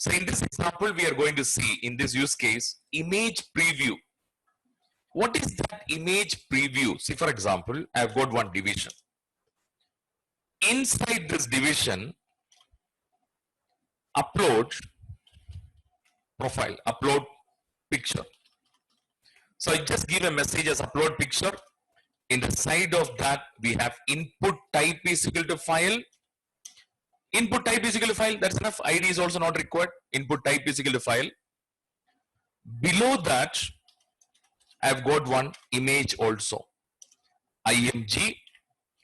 So in this example, we are going to see in this use case, image preview. What is that image preview? See, for example, I've got one division. Inside this division, upload profile, upload picture. So I just give a message as upload picture. In the side of that, we have input type is equal to file. Input type is equal to file. That's enough. ID is also not required. Input type is equal to file. Below that, I've got one image also. IMG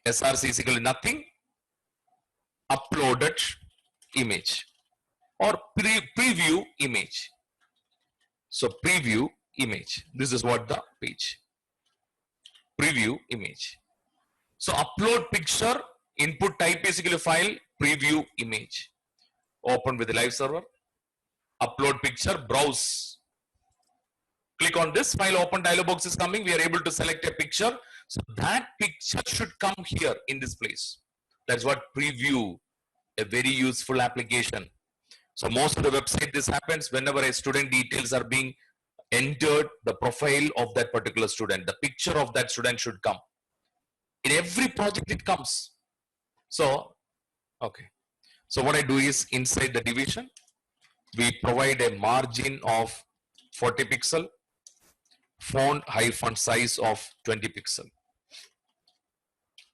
SRC is equal to nothing. Uploaded image or preview image. So preview image. This is what the page. Preview image. So upload picture, input type is equal to file, preview image. Open with the live server. Upload picture, browse. Click on this, file open dialog box is coming. We are able to select a picture. So that picture should come here in this place. That's what preview, a very useful application. So most of the website this happens whenever a student details are being entered, the profile of that particular student, the picture of that student should come. In every project it comes. So, okay. So what I do is inside the division, we provide a margin of 40 pixel, font hyphen size of 20 pixel.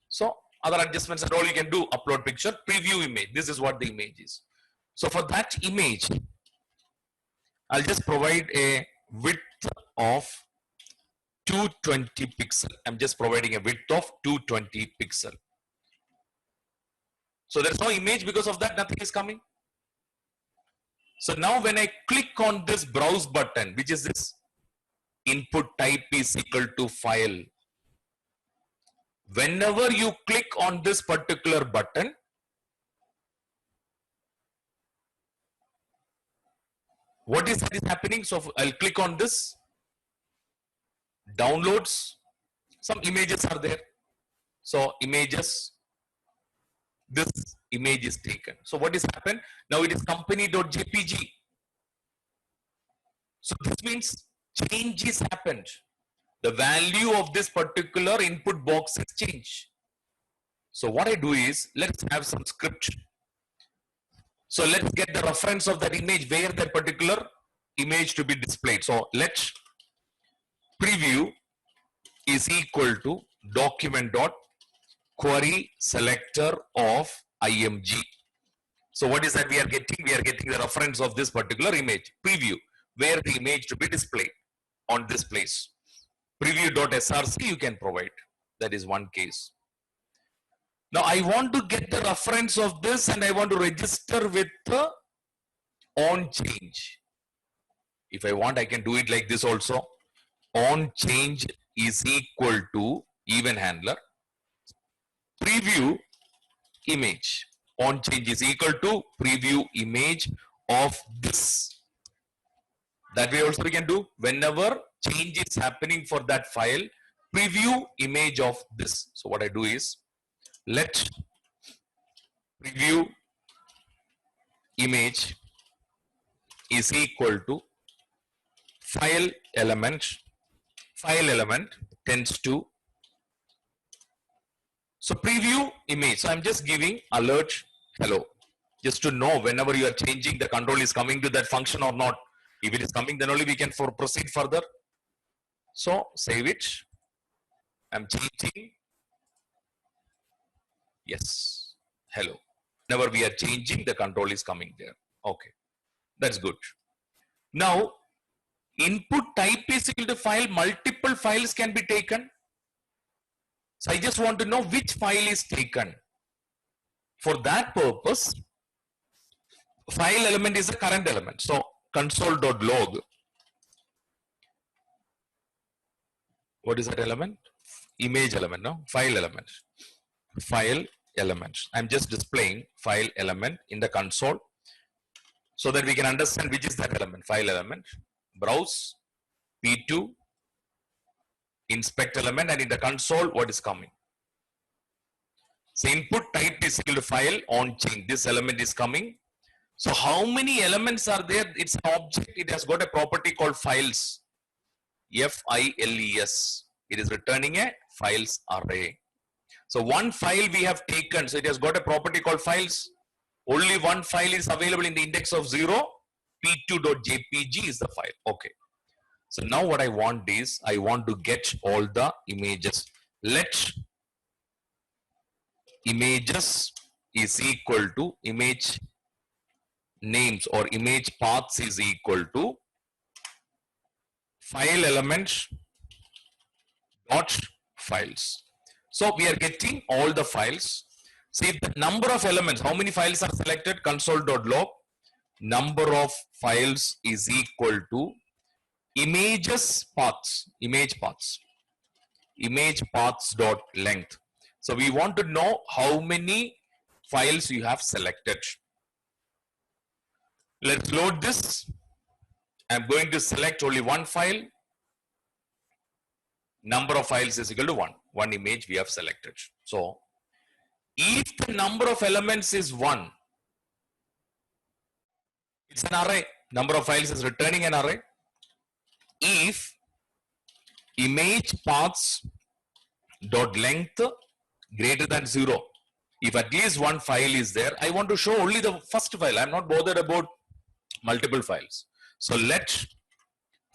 So other adjustments and all you can do, upload picture, preview image. This is what the image is. So for that image, I'll just provide a width of 220 pixel. I'm just providing a width of 220 pixel. So there's no image, because of that nothing is coming. So now when I click on this browse button, which is this, input type is equal to file. Whenever you click on this particular button, what is happening? So I'll click on this, downloads, some images are there. So images, this image is taken. So what is happened? Now it is company.jpg. So this means change is happened. The value of this particular input box has changed. So what I do is, let's have some script. So let's get the reference of that image, where that particular image to be displayed. So let preview is equal to document.query selector of IMG. So what is that we are getting? We are getting the reference of this particular image, preview, where the image to be displayed on this place. Preview.src you can provide. That is one case. Now I want to get the reference of this and I want to register with the on change. If I want, I can do it like this also. On change is equal to even handler. Preview image. On change is equal to preview image of this. That way also we can do. Whenever change is happening for that file, preview image of this. So what I do is, let preview image is equal to file element tends to, so preview image. So I'm just giving alert hello, just to know whenever you are changing, the control is coming to that function or not. If it is coming, then only we can proceed further. So save it. I'm changing. Yes, hello. Whenever we are changing, the control is coming there. Okay, that's good. Now, input type is equal to file. Multiple files can be taken. So I just want to know which file is taken. For that purpose, file element is the current element. So console.log. What is that element? Image element, no? File element. File element. I'm just displaying file element in the console so that we can understand which is that element. File element. Browse. P2. Inspect element, and in the console what is coming. So input type is equal to file on change. This element is coming. So how many elements are there? It's an object. It has got a property called files. F-I-L-E-S. It is returning a files array. So one file we have taken. So it has got a property called files. Only one file is available in the index of 0. p2.jpg is the file. Okay. So now what I want is, I want to get all the images. Let images is equal to image names, or image paths is equal to file elements dot files. So we are getting all the files. See the number of elements, how many files are selected, console.log, number of files is equal to images paths, image paths dot length. So we want to know how many files you have selected. Let's load this. I'm going to select only one file. Number of files is equal to 1 image we have selected. So if the number of elements is 1, it's an array. Number of files is returning an array. If image paths dot length greater than 0, if at least one file is there, I want to show only the first file. I'm not bothered about multiple files. So let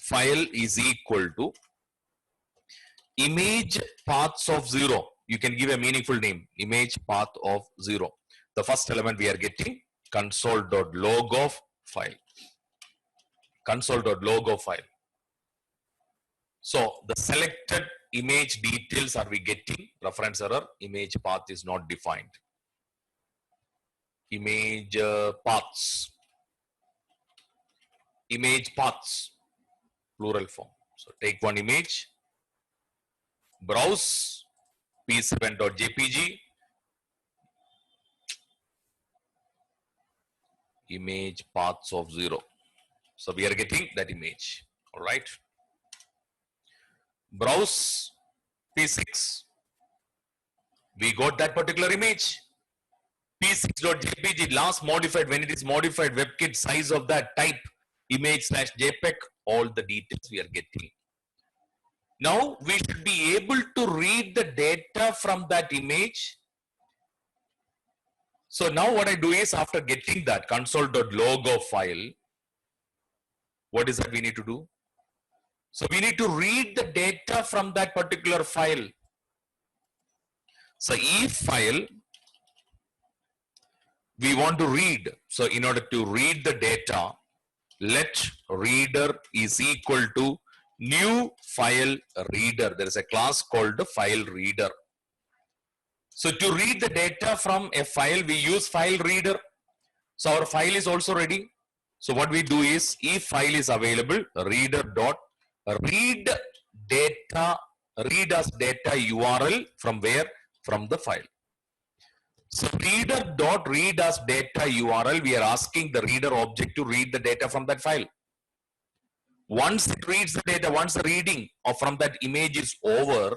file is equal to image paths of 0. You can give a meaningful name, image path of 0. The first element we are getting console.log of file. Console.log of file. So the selected image details are we getting? Reference error, image path is not defined. Image paths. Image paths, plural form. So take one image, browse p7.jpg, image paths of 0. So we are getting that image. All right. Browse p6. We got that particular image. p6.jpg last modified, when it is modified, WebKit size of that type image/jpeg, all the details we are getting. Now we should be able to read the data from that image. So now what I do is, after getting that console.log of file, what is that we need to do? So we need to read the data from that particular file. So if file we want to read, so in order to read the data, let reader is equal to new file reader. There is a class called the file reader. So to read the data from a file, we use file reader. So our file is also ready. So what we do is, if file is available, reader dot read data, read as data URL from where? From the file. So reader dot read as data URL, we are asking the reader object to read the data from that file. Once it reads the data, once the reading of from that image is over,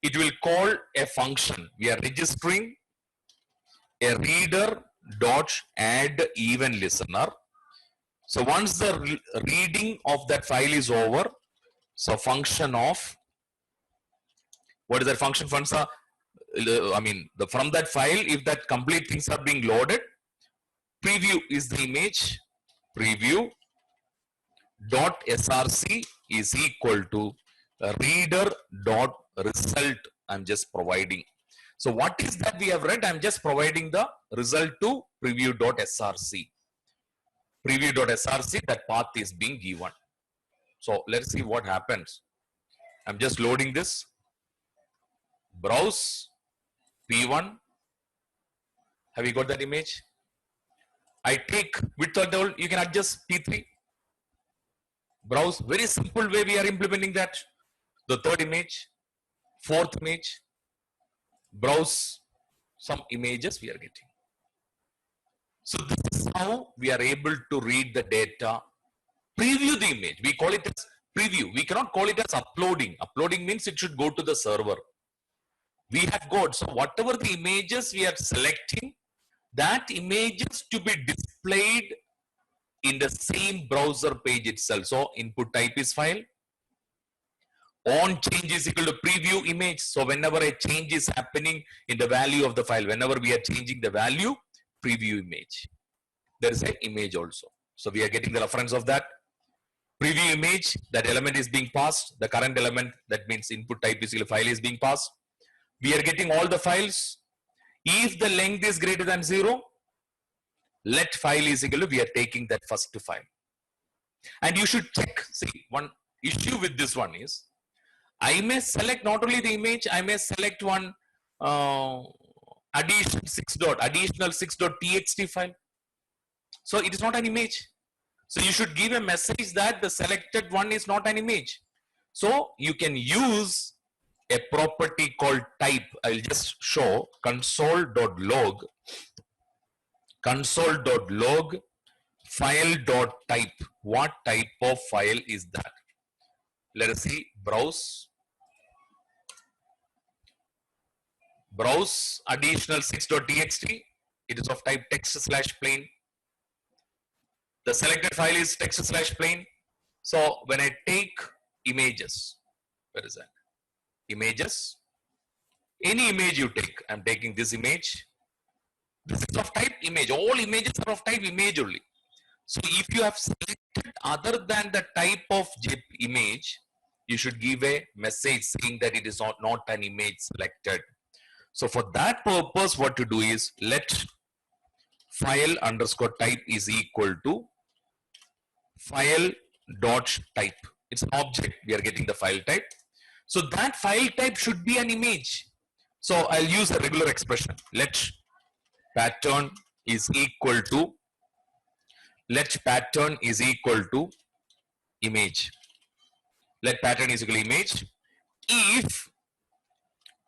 it will call a function. We are registering a reader dot add even listener. So once the reading of that file is over, so function of, what is that function? Function, from that file, if that complete things are being loaded, preview is the image, preview dot src is equal to reader dot result. I'm just providing. So what is that we have read? I'm just providing the result to preview dot src. Preview dot src, that path is being given. So let's see what happens. I'm just loading this. Browse p1. Have you got that image? I take width and all, you can adjust p3. Browse, very simple way we are implementing that. The third image, fourth image, browse some images we are getting. So this is how we are able to read the data. Preview the image, we call it as preview. We cannot call it as uploading. Uploading means it should go to the server. We have got, so whatever the images we are selecting, that images to be displayed in the same browser page itself. So input type is file. On change is equal to preview image. So whenever a change is happening in the value of the file, whenever we are changing the value, preview image. There is an image also. So we are getting the reference of that. Preview image, that element is being passed. The current element, that means input type is equal to file, is being passed. We are getting all the files. If the length is greater than 0, let file is equal to, we are taking that first file. And you should check. See, one issue with this one is, I may select not only the image, I may select one additional 6.txt file. So it is not an image. So you should give a message that the selected one is not an image. So you can use a property called type. I will just show console.log file.type. What type of file is that? Let us see. Browse additional 6.txt. It is of type text/plain. The selected file is text/plain. So when I take images, where is that? Images. Any image you take, I'm taking this image. This is of type image. All images are of type image only. So if you have selected other than the type of image, you should give a message saying that it is not an image selected. So for that purpose, what to do is let file_type is equal to file.type. It's an object. We are getting the file type. So that file type should be an image. So I'll use a regular expression. Let pattern is equal to image. Let pattern is equal to image. If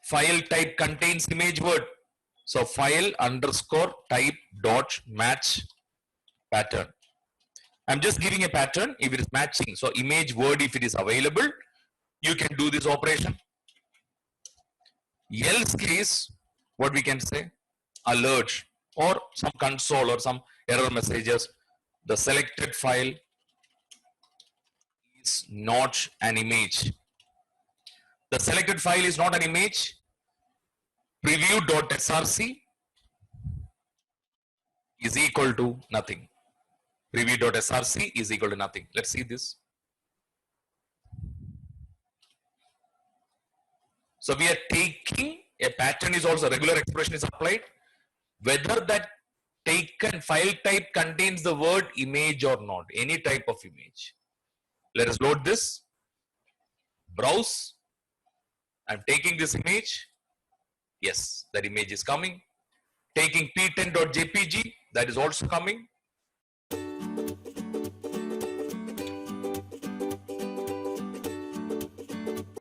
file type contains image word, so file_type dot match pattern. I'm just giving a pattern if it is matching. So image word, if it is available, you can do this operation. Else case, what we can say, alert or some console or some error messages, the selected file is not an image. The selected file is not an image. Preview.src is equal to nothing. Preview.src is equal to nothing. Let's see this. So we are taking a pattern is also regular expression is applied. Whether that taken file type contains the word image or not, any type of image. Let us load this. Browse. I'm taking this image. Yes, that image is coming. Taking p10.jpg, that is also coming.